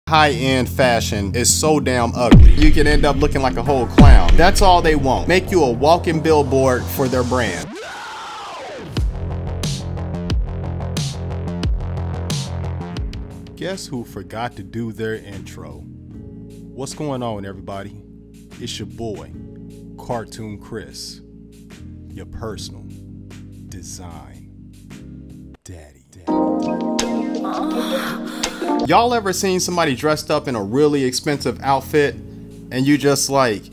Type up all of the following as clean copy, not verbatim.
High-end fashion is so damn ugly. You can end up looking like a whole clown. That's all they want. Make you a walking billboard for their brand. Guess who forgot to do their intro? What's going on, everybody? It's your boy, Cartoon Chris, your personal design daddy. Y'all ever seen somebody dressed up in a really expensive outfit and you just like,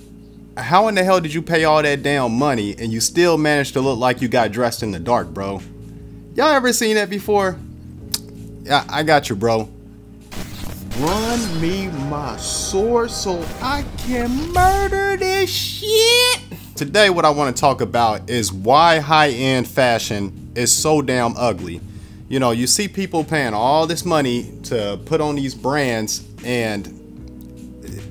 how in the hell did you pay all that damn money and you still managed to look like you got dressed in the dark, bro? Y'all ever seen that before? Yeah, I got you, bro. Run me my sword so I can murder this shit. Today what I want to talk about is why high-end fashion is so damn ugly. You know, you see people paying all this money to put on these brands and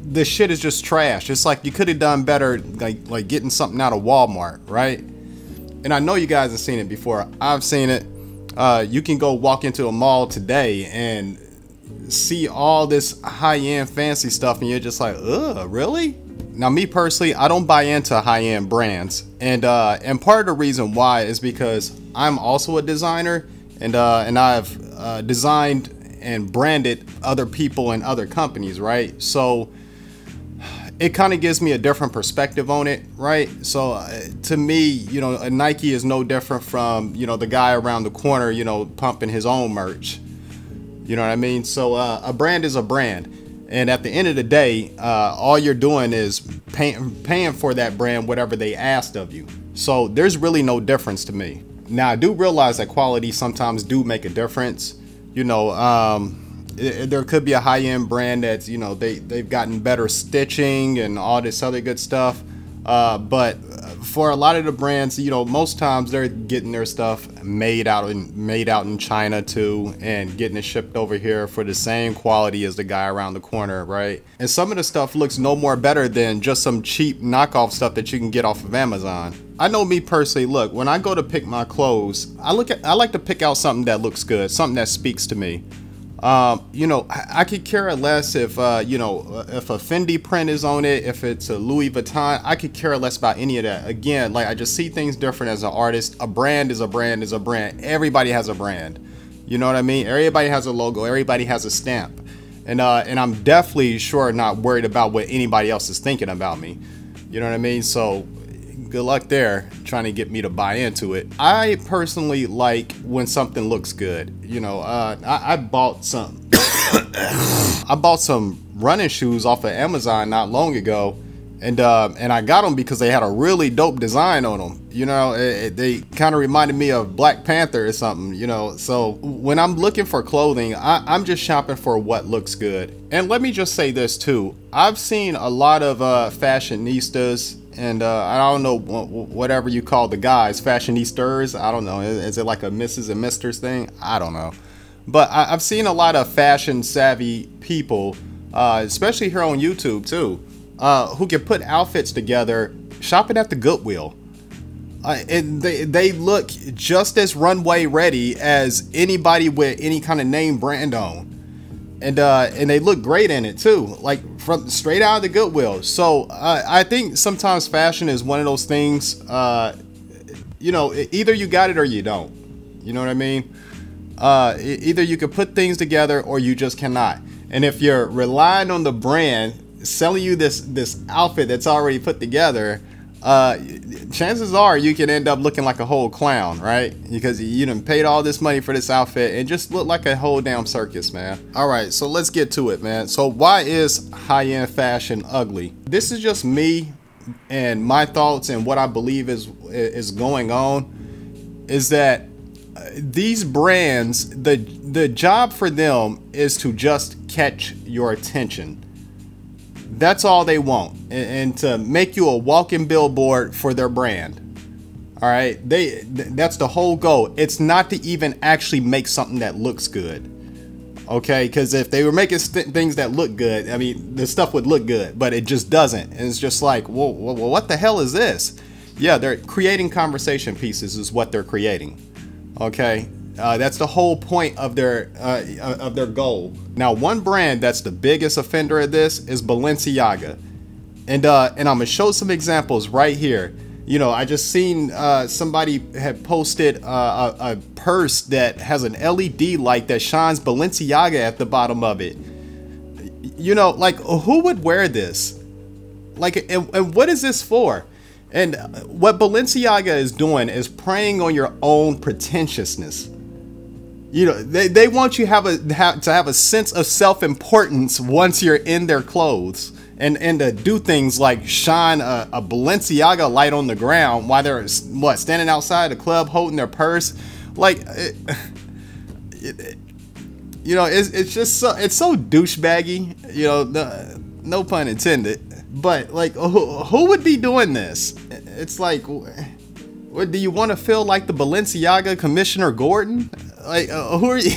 this shit is just trash. It's like you could have done better like getting something out of Walmart, right? And I know you guys have seen it before. I've seen it. You can go walk into a mall today and see all this high-end fancy stuff and you're just like, ugh, really? Now me personally, I don't buy into high-end brands, and part of the reason why is because I'm also a designer, and I've designed and branded other people and other companies, right? So it kind of gives me a different perspective on it, right? So to me, you know, a Nike is no different from, you know, the guy around the corner, you know, pumping his own merch. You know what I mean? So a brand is a brand, and at the end of the day, all you're doing is paying for that brand whatever they asked of you. So there's really no difference to me. Now I do realize that quality sometimes do make a difference. You know, there could be a high-end brand that's, you know, they've gotten better stitching and all this other good stuff, but for a lot of the brands, you know, most times they're getting their stuff made out in China too, and getting it shipped over here for the same quality as the guy around the corner, right? And some of the stuff looks no more better than just some cheap knockoff stuff that you can get off of Amazon. I know me personally, look, when I go to pick my clothes, I like to pick out something that looks good, something that speaks to me. You know, I could care less if, you know, if a Fendi print is on it, if it's a Louis Vuitton, I could care less about any of that. Again, like, I just see things different as an artist. A brand is a brand is a brand. Everybody has a brand. You know what I mean? Everybody has a logo. Everybody has a stamp. And I'm definitely sure not worried about what anybody else is thinking about me. You know what I mean? So good luck there trying to get me to buy into it. I personally like when something looks good. You know, I bought some I bought some running shoes off of Amazon not long ago, and I got them because they had a really dope design on them. You know, they kind of reminded me of Black Panther or something, you know. So when I'm looking for clothing, I'm just shopping for what looks good. And let me just say this too, I've seen a lot of fashionistas, and I don't know, whatever you call the guys, fashionistas, I don't know, is it like a Mrs. and Misters thing? I don't know. But I've seen a lot of fashion savvy people, especially here on YouTube too, who can put outfits together shopping at the Goodwill. And they look just as runway ready as anybody with any kind of name brand on. And they look great in it too, like from straight out of the Goodwill. So I think sometimes fashion is one of those things, you know, either you got it or you don't. You know what I mean? Either you can put things together or you just cannot. And if you're relying on the brand selling you this outfit that's already put together, chances are you can end up looking like a whole clown, right? Because you done paid all this money for this outfit and just look like a whole damn circus, man. All right, so let's get to it, man. So why is high-end fashion ugly? This is just me and my thoughts and what I believe is going on, is that these brands, the job for them is to just catch your attention. That's all they want, and to make you a walking billboard for their brand. All right, that's the whole goal. It's not to even actually make something that looks good. Okay, because if they were making things that look good, I mean, the stuff would look good, but it just doesn't. And it's just like, whoa, what the hell is this? Yeah, they're creating conversation pieces is what they're creating. Okay, That's the whole point of their goal. Now, one brand that's the biggest offender of this is Balenciaga, and I'm gonna show some examples right here. You know, I just seen somebody had posted a purse that has an LED light that shines Balenciaga at the bottom of it. You know, like, who would wear this? Like, and what is this for? And what Balenciaga is doing is preying on your own pretentiousness. You know, they want you to have a sense of self-importance once you're in their clothes. And to do things like shine a Balenciaga light on the ground while they're standing outside the club holding their purse, like you know, it's just it's so douchebaggy, you know, no pun intended. But like, who would be doing this? It's like, what, do you want to feel like the Balenciaga Commissioner Gordon? Like, who are you?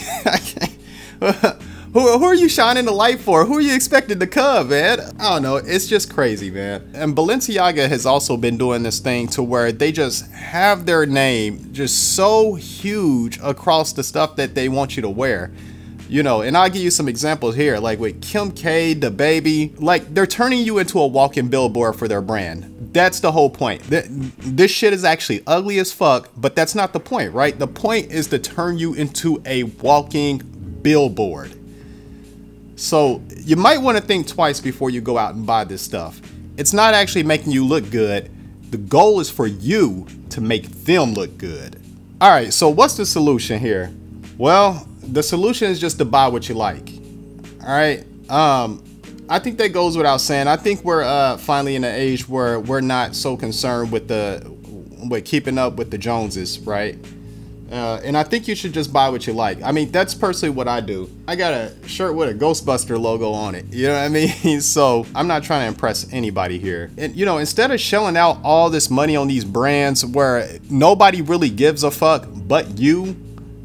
Who are you shining the light for? Who are you expected to come, man? I don't know. It's just crazy, man. And Balenciaga has also been doing this thing to where they just have their name just so huge across the stuff that they want you to wear. You know, and I'll give you some examples here, like with Kim K, DaBaby. Like, they're turning you into a walking billboard for their brand. That's the whole point. This shit is actually ugly as fuck, but that's not the point, right? The point is to turn you into a walking billboard. So you might want to think twice before you go out and buy this stuff. It's not actually making you look good. The goal is for you to make them look good. All right, so what's the solution here? Well, the solution is just to buy what you like. All right. I think that goes without saying. I think we're finally in an age where we're not so concerned with keeping up with the Joneses, right? And I think you should just buy what you like. I mean, that's personally what I do. I got a shirt with a Ghostbuster logo on it. You know what I mean? So I'm not trying to impress anybody here. And, you know, instead of shelling out all this money on these brands where nobody really gives a fuck but you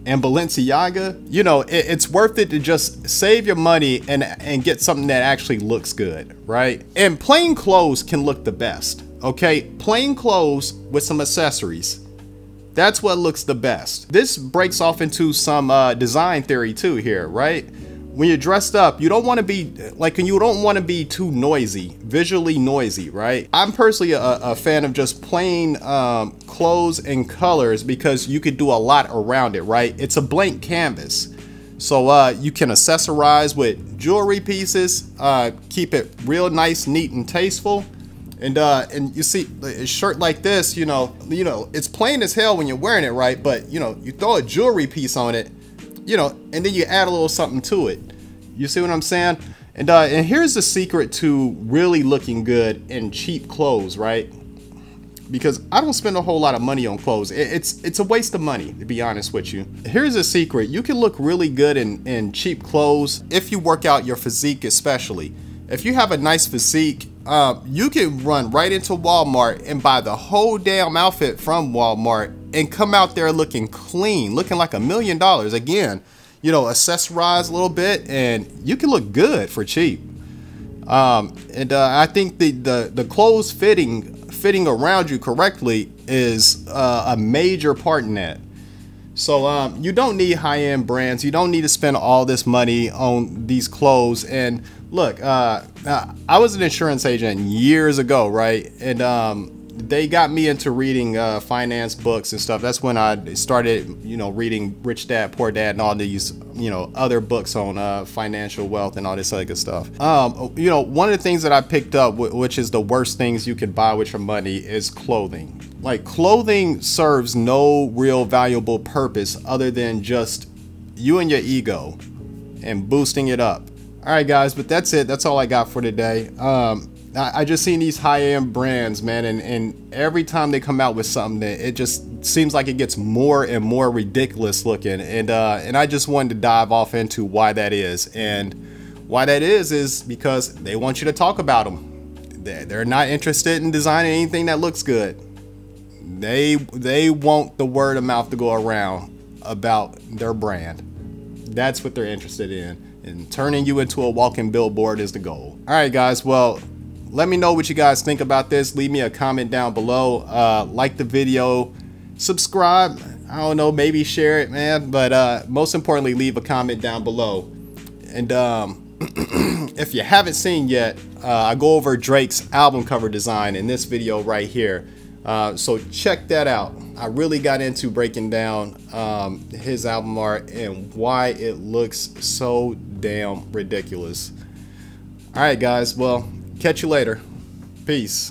and Balenciaga, you know, it's worth it to just save your money and get something that actually looks good, right? And plain clothes can look the best, okay? Plain clothes with some accessories. That's what looks the best. This breaks off into some design theory too here, right? When you're dressed up, you don't want to be like, you don't want to be too noisy, visually noisy, right? I'm personally a fan of just plain clothes and colors because you could do a lot around it, right? It's a blank canvas. So you can accessorize with jewelry pieces, keep it real nice, neat, and tasteful. And you see a shirt like this, you know, it's plain as hell when you're wearing it, right? But, you know, you throw a jewelry piece on it, you know, and then you add a little something to it. You see what I'm saying? And here's the secret to really looking good in cheap clothes, right? Because I don't spend a whole lot of money on clothes. It's a waste of money, to be honest with you. Here's a secret. You can look really good in cheap clothes if you work out your physique especially. If you have a nice physique, you can run right into Walmart and buy the whole damn outfit from Walmart and come out there looking clean, looking like $1 million. Again, you know, accessorize a little bit and you can look good for cheap. I think the clothes fitting around you correctly is a major part in that. So you don't need high-end brands. You don't need to spend all this money on these clothes. And look, I was an insurance agent years ago, right? And they got me into reading finance books and stuff. That's when I started, you know, reading Rich Dad, Poor Dad and all these, you know, other books on financial wealth and all this other good stuff. You know, one of the things that I picked up, which is the worst things you can buy with your money, is clothing. Like, clothing serves no real valuable purpose other than just you and your ego and boosting it up. All right, guys, but that's it. That's all I got for today. I just seen these high-end brands, man, and every time they come out with something, it just seems like it gets more and more ridiculous looking. And I just wanted to dive off into why that is. And why that is because they want you to talk about them. They're not interested in designing anything that looks good. They want the word of mouth to go around about their brand. That's what they're interested in. And turning you into a walking billboard is the goal. All right, guys. Well, let me know what you guys think about this. Leave me a comment down below. Like the video, subscribe, I don't know, maybe share it, man. But most importantly, leave a comment down below. And if you haven't seen yet, I go over Drake's album cover design in this video right here. So check that out. I really got into breaking down his album art and why it looks so damn ridiculous. Alright guys, well, catch you later. Peace.